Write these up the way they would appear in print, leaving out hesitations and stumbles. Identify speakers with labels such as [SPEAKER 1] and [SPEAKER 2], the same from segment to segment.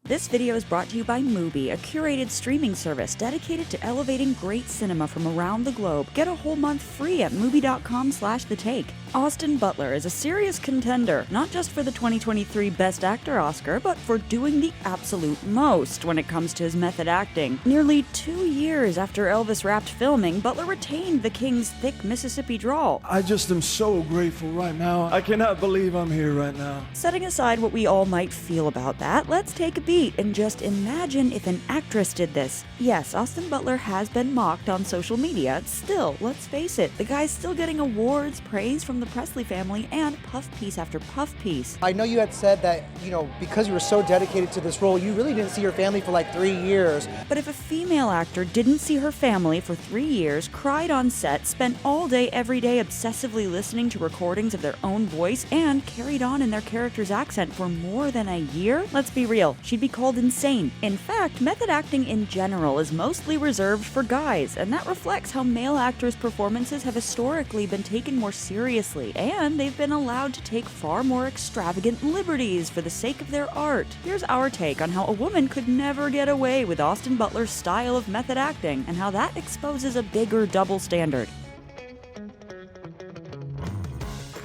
[SPEAKER 1] This video is brought to you by MUBI, a curated streaming service dedicated to elevating great cinema from around the globe. Get a whole month free at MUBI.com/thetake. Austin Butler is a serious contender, not just for the 2023 Best Actor Oscar, but for doing the absolute most when it comes to his method acting. Nearly 2 years after Elvis wrapped filming, Butler retained the King's thick Mississippi drawl.
[SPEAKER 2] I just am so grateful right now. I cannot believe I'm here right now.
[SPEAKER 1] Setting aside what we all might feel about that, let's take a beat and just imagine if an actress did this. Yes, Austin Butler has been mocked on social media. Still, let's face it, the guy's still getting awards, praise from the Presley family, and puff piece after puff piece.
[SPEAKER 3] I know you had said that, because you were so dedicated to this role, you really didn't see your family for like 3 years.
[SPEAKER 1] But if a female actor didn't see her family for 3 years, cried on set, spent all day every day obsessively listening to recordings of their own voice, and carried on in their character's accent for more than a year, let's be real, she'd be called insane. In fact, method acting in general is mostly reserved for guys, and that reflects how male actors' performances have historically been taken more seriously, and they've been allowed to take far more extravagant liberties for the sake of their art. Here's our take on how a woman could never get away with Austin Butler's style of method acting, and how that exposes a bigger double standard.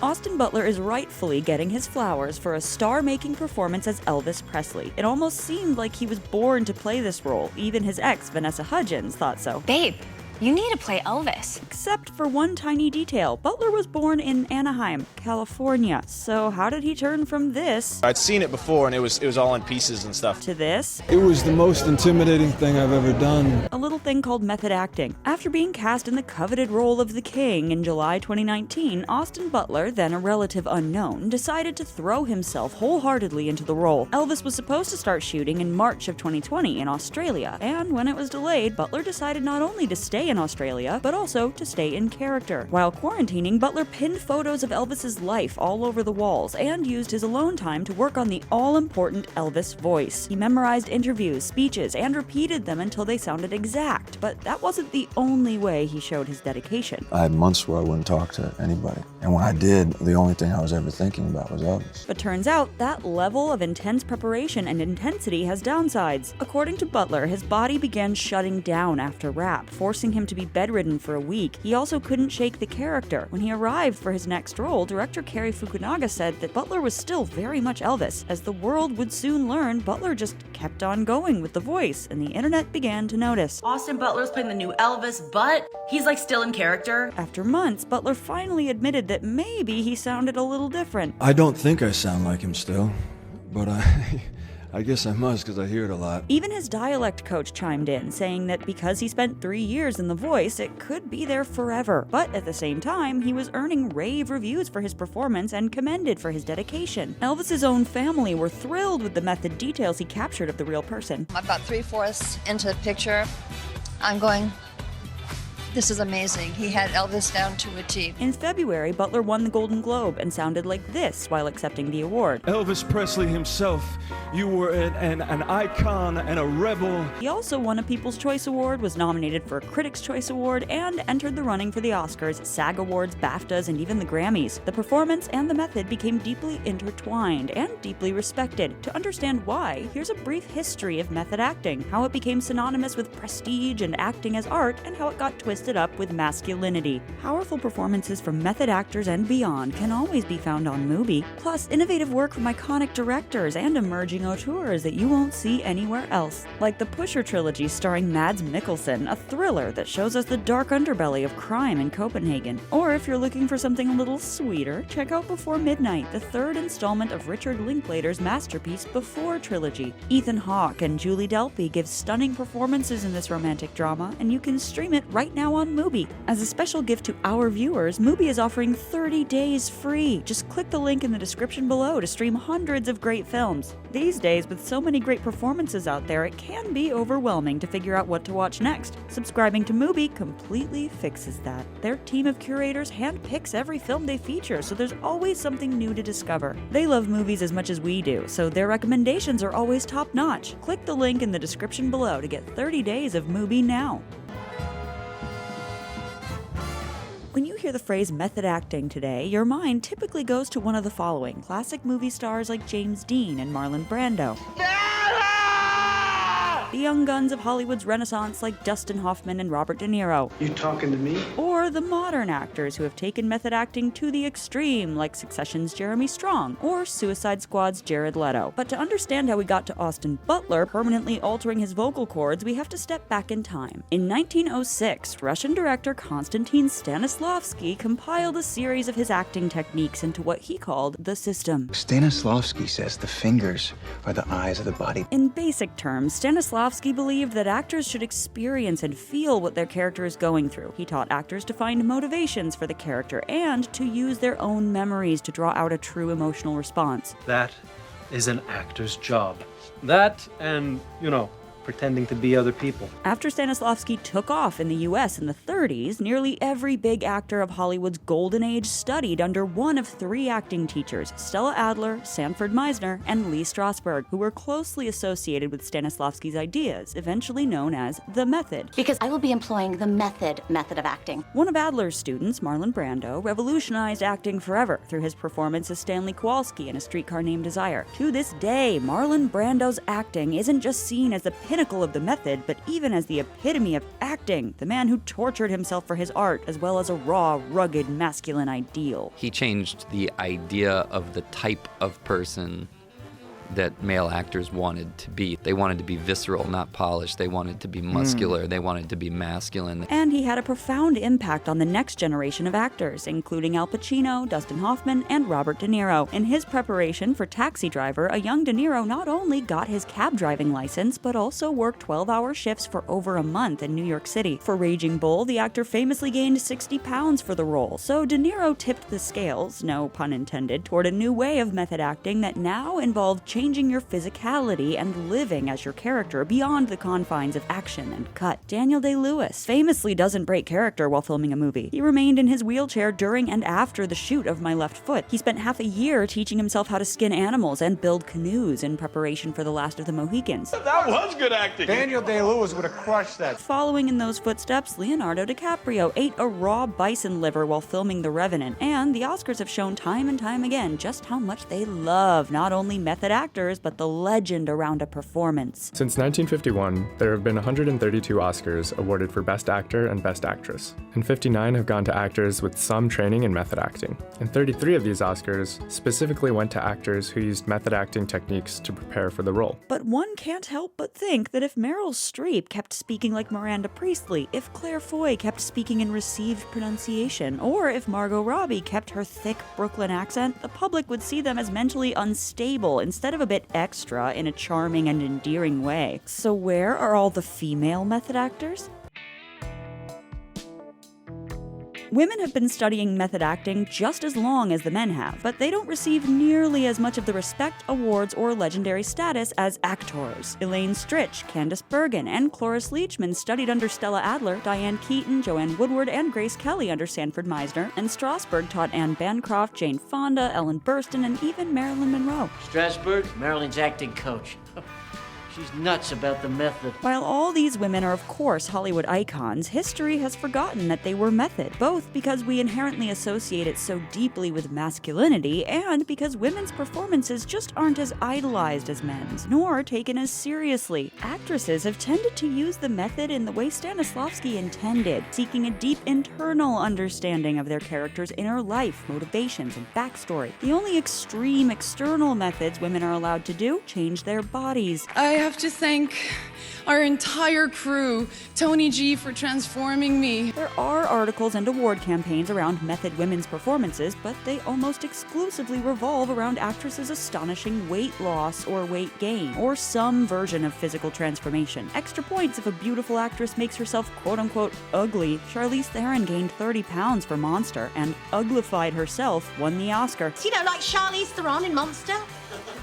[SPEAKER 1] Austin Butler is rightfully getting his flowers for a star-making performance as Elvis Presley. It almost seemed like he was born to play this role. Even his ex, Vanessa Hudgens, thought so.
[SPEAKER 4] Babe, you need to play Elvis.
[SPEAKER 1] Except for one tiny detail. Butler was born in Anaheim, California. So how did he turn from this
[SPEAKER 5] I'd seen it before and it was all in pieces and stuff.
[SPEAKER 1] to this?
[SPEAKER 2] It was the most intimidating thing I've ever done.
[SPEAKER 1] A little thing called method acting. After being cast in the coveted role of the King in July 2019, Austin Butler, then a relative unknown, decided to throw himself wholeheartedly into the role. Elvis was supposed to start shooting in March of 2020 in Australia, and when it was delayed, Butler decided not only to stay in Australia, but also to stay in character. While quarantining, Butler pinned photos of Elvis's life all over the walls and used his alone time to work on the all-important Elvis voice. He memorized interviews, speeches, and repeated them until they sounded exact, but that wasn't the only way he showed his dedication.
[SPEAKER 6] I had months where I wouldn't talk to anybody. And when I did, the only thing I was ever thinking about was Elvis.
[SPEAKER 1] But turns out that level of intense preparation and intensity has downsides. According to Butler, his body began shutting down after wrap, forcing him to be bedridden for a week. He also couldn't shake the character. When he arrived for his next role, director Cary Fukunaga said that Butler was still very much Elvis. As the world would soon learn, Butler just kept on going with the voice, and the internet began to notice.
[SPEAKER 7] Austin Butler's playing the new Elvis, but he's like still in character.
[SPEAKER 1] After months, Butler finally admitted that maybe he sounded a little different.
[SPEAKER 2] I don't think I sound like him still, but I guess I must because I hear it a lot.
[SPEAKER 1] Even his dialect coach chimed in, saying that because he spent 3 years in the voice, it could be there forever. But at the same time, he was earning rave reviews for his performance and commended for his dedication. Elvis's own family were thrilled with the method details he captured of the real person.
[SPEAKER 8] About 3/4 into the picture, I'm going, this is amazing. He had Elvis down to a T.
[SPEAKER 1] In February, Butler won the Golden Globe and sounded like this while accepting the award.
[SPEAKER 2] Elvis Presley himself, you were an icon and a rebel.
[SPEAKER 1] He also won a People's Choice Award, was nominated for a Critics' Choice Award, and entered the running for the Oscars, SAG Awards, BAFTAs, and even the Grammys. The performance and the method became deeply intertwined and deeply respected. To understand why, here's a brief history of method acting, how it became synonymous with prestige and acting as art, and how it got twisted up with masculinity. Powerful performances from method actors and beyond can always be found on MUBI, plus innovative work from iconic directors and emerging auteurs that you won't see anywhere else. Like the Pusher trilogy starring Mads Mikkelsen, a thriller that shows us the dark underbelly of crime in Copenhagen. Or if you're looking for something a little sweeter, check out Before Midnight, the third installment of Richard Linklater's masterpiece Before trilogy. Ethan Hawke and Julie Delpy give stunning performances in this romantic drama, and you can stream it right now on MUBI. As a special gift to our viewers, MUBI is offering 30 days free. Just click the link in the description below to stream hundreds of great films. These days, with so many great performances out there, it can be overwhelming to figure out what to watch next. Subscribing to MUBI completely fixes that. Their team of curators handpicks every film they feature, so there's always something new to discover. They love movies as much as we do, so their recommendations are always top-notch. Click the link in the description below to get 30 days of MUBI now. When you hear the phrase method acting today, your mind typically goes to one of the following: classic movie stars like James Dean and Marlon Brando. young guns of Hollywood's Renaissance like Dustin Hoffman and Robert De Niro.
[SPEAKER 9] You talking to me?
[SPEAKER 1] Or the modern actors who have taken method acting to the extreme, like Succession's Jeremy Strong, or Suicide Squad's Jared Leto. But to understand how we got to Austin Butler permanently altering his vocal cords, we have to step back in time. In 1906, Russian director Konstantin Stanislavski compiled a series of his acting techniques into what he called the system.
[SPEAKER 10] Stanislavski says the fingers are the eyes of the body.
[SPEAKER 1] In basic terms, Stanislavski believed that actors should experience and feel what their character is going through. He taught actors to find motivations for the character and to use their own memories to draw out a true emotional response.
[SPEAKER 9] That is an actor's job. That and, pretending to be other people.
[SPEAKER 1] After Stanislavski took off in the US in the 30s, nearly every big actor of Hollywood's golden age studied under one of three acting teachers, Stella Adler, Sanford Meisner, and Lee Strasberg, who were closely associated with Stanislavski's ideas, eventually known as the method.
[SPEAKER 4] Because I will be employing the method of acting.
[SPEAKER 1] One of Adler's students, Marlon Brando, revolutionized acting forever through his performance as Stanley Kowalski in A Streetcar Named Desire. To this day, Marlon Brando's acting isn't just seen as the pinnacle of the method, but even as the epitome of acting, the man who tortured himself for his art, as well as a raw, rugged, masculine ideal.
[SPEAKER 11] He changed the idea of the type of person that male actors wanted to be. They wanted to be visceral, not polished. They wanted to be muscular. They wanted to be masculine.
[SPEAKER 1] And he had a profound impact on the next generation of actors, including Al Pacino, Dustin Hoffman, and Robert De Niro. In his preparation for Taxi Driver, a young De Niro not only got his cab driving license, but also worked 12-hour shifts for over a month in New York City. For Raging Bull, the actor famously gained 60 pounds for the role, so De Niro tipped the scales, no pun intended, toward a new way of method acting that now involved changing your physicality and living as your character beyond the confines of action and cut. Daniel Day-Lewis famously doesn't break character while filming a movie. He remained in his wheelchair during and after the shoot of My Left Foot. He spent half a year teaching himself how to skin animals and build canoes in preparation for The Last of the Mohicans.
[SPEAKER 5] That was good acting.
[SPEAKER 9] Daniel Day-Lewis would have crushed that.
[SPEAKER 1] Following in those footsteps, Leonardo DiCaprio ate a raw bison liver while filming The Revenant, and the Oscars have shown time and time again just how much they love not only method actors, but the legend around a performance.
[SPEAKER 12] Since 1951, there have been 132 Oscars awarded for Best Actor and Best Actress, and 59 have gone to actors with some training in method acting. And 33 of these Oscars specifically went to actors who used method acting techniques to prepare for the role.
[SPEAKER 1] But one can't help but think that if Meryl Streep kept speaking like Miranda Priestley, if Claire Foy kept speaking in received pronunciation, or if Margot Robbie kept her thick Brooklyn accent, the public would see them as mentally unstable instead of a bit extra in a charming and endearing way. So where are all the female method actors? Women have been studying method acting just as long as the men have, but they don't receive nearly as much of the respect, awards, or legendary status as actors. Elaine Stritch, Candice Bergen, and Cloris Leachman studied under Stella Adler, Diane Keaton, Joanne Woodward, and Grace Kelly under Sanford Meisner, and Strasberg taught Anne Bancroft, Jane Fonda, Ellen Burstyn, and even Marilyn Monroe.
[SPEAKER 13] Strasberg, Marilyn's acting coach. She's nuts about the method.
[SPEAKER 1] While all these women are of course Hollywood icons, history has forgotten that they were method, both because we inherently associate it so deeply with masculinity and because women's performances just aren't as idolized as men's, nor taken as seriously. Actresses have tended to use the method in the way Stanislavski intended, seeking a deep internal understanding of their character's inner life, motivations, and backstory. The only extreme external methods women are allowed to do: change their bodies.
[SPEAKER 14] I have to thank our entire crew, Tony G, for transforming me.
[SPEAKER 1] There are articles and award campaigns around method women's performances, but they almost exclusively revolve around actresses' astonishing weight loss or weight gain, or some version of physical transformation. Extra points if a beautiful actress makes herself quote-unquote ugly. Charlize Theron gained 30 pounds for Monster, and uglified herself won the Oscar.
[SPEAKER 15] You know, like Charlize Theron in Monster?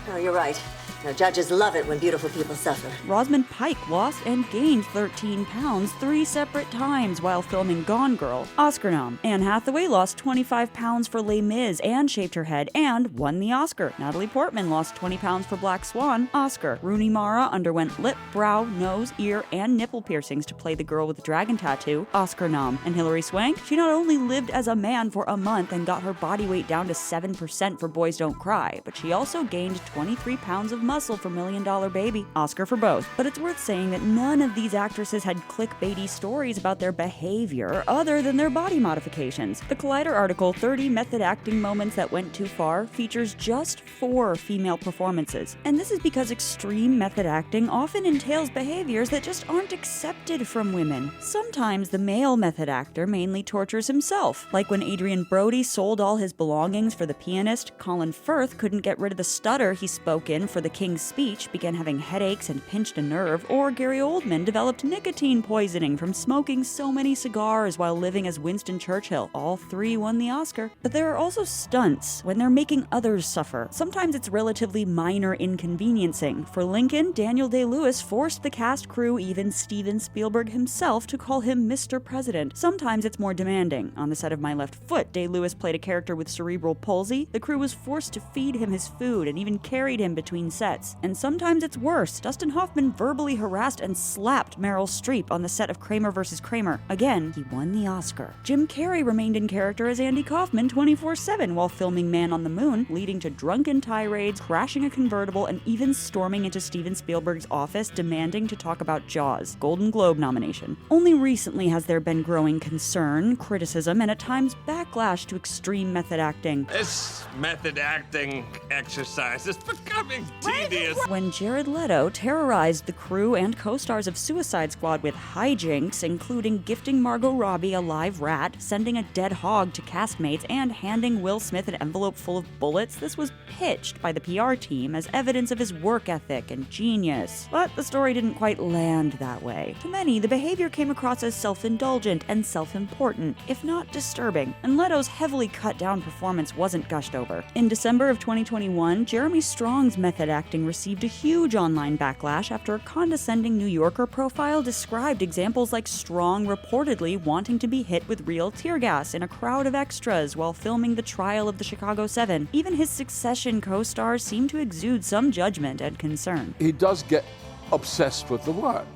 [SPEAKER 16] Oh, you're right. Now, judges love it when beautiful people suffer.
[SPEAKER 1] Rosamund Pike lost and gained 13 pounds 3 separate times while filming Gone Girl. Oscar nom. Anne Hathaway lost 25 pounds for Les Mis and shaved her head and won the Oscar. Natalie Portman lost 20 pounds for Black Swan. Oscar. Rooney Mara underwent lip, brow, nose, ear, and nipple piercings to play the girl with the dragon tattoo. Oscar nom. And Hilary Swank? She not only lived as a man for a month and got her body weight down to 7% for Boys Don't Cry, but she also gained 23 pounds of muscle for $1 Million Baby. Oscar for both. But it's worth saying that none of these actresses had clickbaity stories about their behavior other than their body modifications. The Collider article, 30 Method Acting Moments That Went Too Far, features just 4 female performances. And this is because extreme method acting often entails behaviors that just aren't accepted from women. Sometimes the male method actor mainly tortures himself, like when Adrian Brody sold all his belongings for the pianist, Colin Firth couldn't get rid of the stutter he spoke in for the King's Speech, began having headaches and pinched a nerve, or Gary Oldman developed nicotine poisoning from smoking so many cigars while living as Winston Churchill. All 3 won the Oscar. But there are also stunts, when they're making others suffer. Sometimes it's relatively minor inconveniencing. For Lincoln, Daniel Day-Lewis forced the cast, crew, even Steven Spielberg himself to call him Mr. President. Sometimes it's more demanding. On the set of My Left Foot, Day-Lewis played a character with cerebral palsy. The crew was forced to feed him his food and even carried him between sets. And sometimes it's worse. Dustin Hoffman verbally harassed and slapped Meryl Streep on the set of Kramer vs. Kramer. Again, he won the Oscar. Jim Carrey remained in character as Andy Kaufman 24/7 while filming Man on the Moon, leading to drunken tirades, crashing a convertible, and even storming into Steven Spielberg's office demanding to talk about Jaws. Golden Globe nomination. Only recently has there been growing concern, criticism, and at times backlash to extreme method acting.
[SPEAKER 17] This method acting exercise is becoming tedious.
[SPEAKER 1] When Jared Leto terrorized the crew and co-stars of Suicide Squad with hijinks, including gifting Margot Robbie a live rat, sending a dead hog to castmates, and handing Will Smith an envelope full of bullets, this was pitched by the PR team as evidence of his work ethic and genius. But the story didn't quite land that way. To many, the behavior came across as self-indulgent and self-important, if not disturbing, and Leto's heavily cut-down performance wasn't gushed over. In December of 2021, Jeremy Strong's method acting received a huge online backlash after a condescending New Yorker profile described examples like Strong reportedly wanting to be hit with real tear gas in a crowd of extras while filming the trial of the Chicago 7. Even his Succession co-stars seemed to exude some judgment and concern.
[SPEAKER 18] He does get obsessed with the work,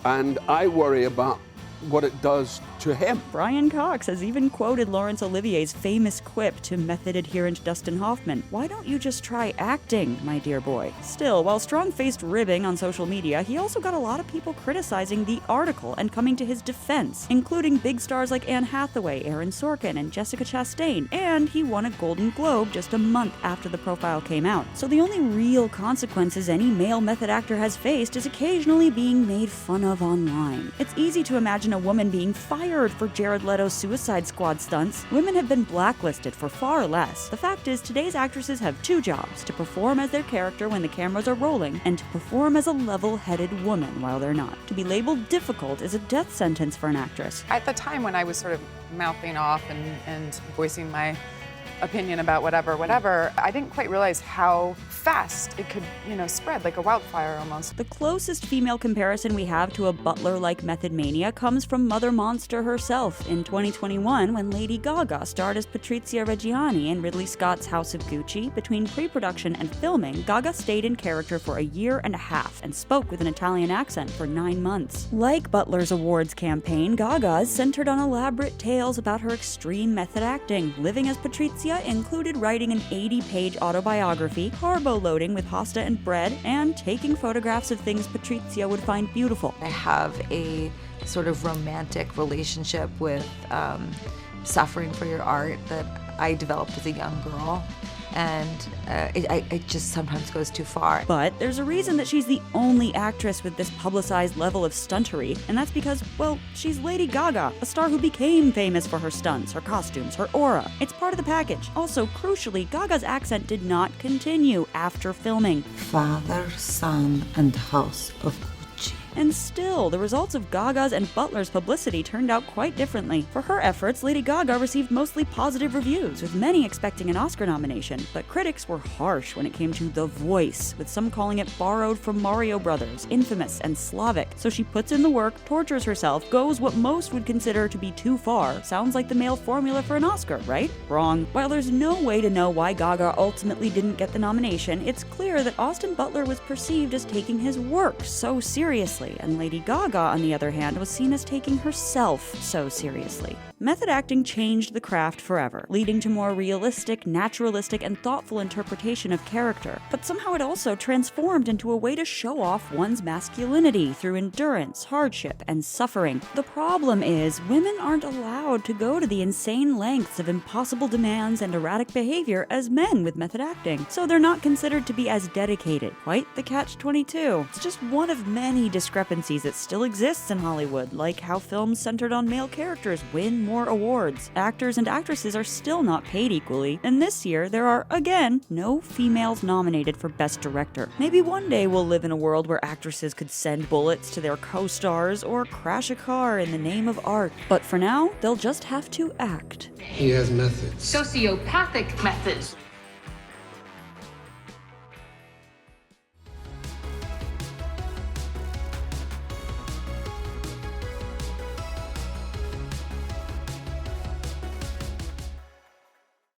[SPEAKER 18] and I worry about what it does to him.
[SPEAKER 1] Brian Cox has even quoted Laurence Olivier's famous quip to method adherent Dustin Hoffman, "Why don't you just try acting, my dear boy?" Still, while Strong faced ribbing on social media, he also got a lot of people criticizing the article and coming to his defense, including big stars like Anne Hathaway, Aaron Sorkin, and Jessica Chastain, and he won a Golden Globe just a month after the profile came out. So the only real consequences any male method actor has faced is occasionally being made fun of online. It's easy to imagine a woman being fired for Jared Leto's Suicide Squad stunts. Women have been blacklisted for far less. The fact is, today's actresses have 2 jobs: to perform as their character when the cameras are rolling, and to perform as a level-headed woman while they're not. To be labeled difficult is a death sentence for an actress.
[SPEAKER 19] At the time when I was sort of mouthing off and voicing my opinion about whatever, I didn't quite realize how fast it could, spread like a wildfire almost.
[SPEAKER 1] The closest female comparison we have to a Butler-like method mania comes from Mother Monster herself in 2021 when Lady Gaga starred as Patrizia Reggiani in Ridley Scott's House of Gucci. Between pre-production and filming, Gaga stayed in character for a year and a half and spoke with an Italian accent for 9 months. Like Butler's awards campaign, Gaga's centered on elaborate tales about her extreme method acting. Living as Patrizia included writing an 80-page autobiography, carbo-loading with pasta and bread, and taking photographs of things Patrizia would find beautiful.
[SPEAKER 20] I have a sort of romantic relationship with suffering for your art that I developed as a young girl. And it just sometimes goes too far.
[SPEAKER 1] But there's a reason that she's the only actress with this publicized level of stuntery, and that's because, well, she's Lady Gaga, a star who became famous for her stunts, her costumes, her aura. It's part of the package. Also, crucially, Gaga's accent did not continue after filming.
[SPEAKER 20] Father, son, and house of Gucci.
[SPEAKER 1] And still, the results of Gaga's and Butler's publicity turned out quite differently. For her efforts, Lady Gaga received mostly positive reviews, with many expecting an Oscar nomination. But critics were harsh when it came to The Voice, with some calling it borrowed from Mario Brothers, infamous, and Slavic. So she puts in the work, tortures herself, goes what most would consider to be too far. Sounds like the male formula for an Oscar, right? Wrong. While there's no way to know why Gaga ultimately didn't get the nomination, it's clear that Austin Butler was perceived as taking his work so seriously. seriously, and Lady Gaga, on the other hand, was seen as taking herself so seriously. Method acting changed the craft forever, leading to more realistic, naturalistic, and thoughtful interpretation of character. But somehow it also transformed into a way to show off one's masculinity through endurance, hardship, and suffering. The problem is, women aren't allowed to go to the insane lengths of impossible demands and erratic behavior as men with method acting, so they're not considered to be as dedicated. Quite the catch-22. It's just one of many discrepancies that still exists in Hollywood, like how films centered on male characters win more awards. Actors and actresses are still not paid equally, and this year there are, again, no females nominated for Best Director. Maybe one day we'll live in a world where actresses could send bullets to their co-stars or crash a car in the name of art. But for now, they'll just have to act.
[SPEAKER 21] He has methods.
[SPEAKER 22] Sociopathic methods.